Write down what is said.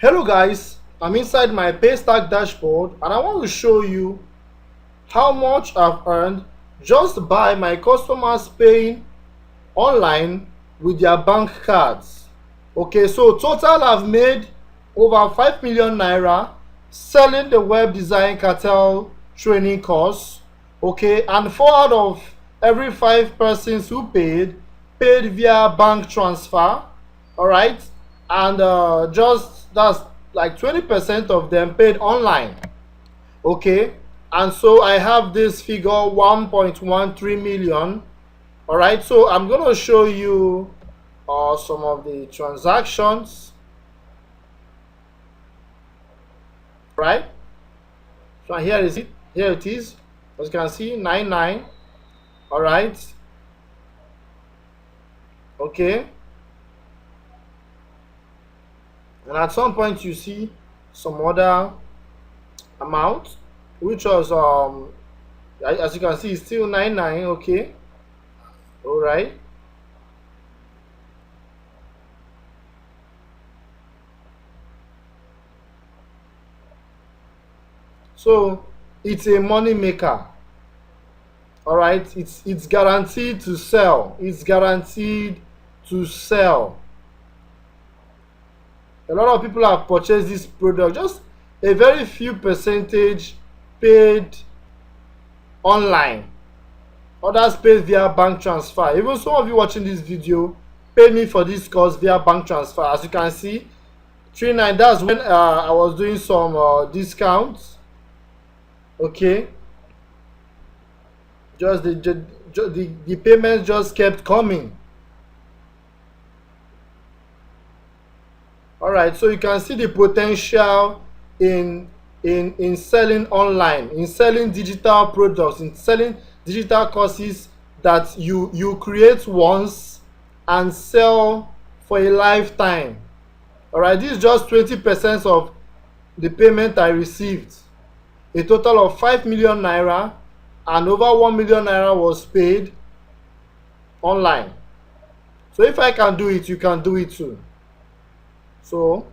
Hello guys, I'm inside my Paystack dashboard and I want to show you how much I've earned just by my customers paying online with their bank cards. Okay, so total I've made over 5 million naira selling the web design cartel training course. Okay, and 4 out of every 5 persons who paid via bank transfer. All right, and just that's like 20% of them paid online. Okay, and so I have this figure 1.13 million. All right, so I'm going to show you some of the transactions, right? So here it is, as you can see, 99. All right, okay, and at some point you see some other amount which was as you can see, it's still 99. Okay, all right, so it's a money maker. All right, it's guaranteed to sell. It's guaranteed to sell. A lot of people have purchased this product. Just a very few percentage paid online. Others paid via bank transfer. Even some of you watching this video paid me for this course via bank transfer. As you can see, 39. That's when I was doing some discounts. Okay, just the payments just kept coming. All right, so you can see the potential in selling online, in selling digital products, in selling digital courses that you create once and sell for a lifetime. All right, this is just 20% of the payment I received. A total of 5 million naira, and over 1 million naira was paid online. So if I can do it, you can do it too. So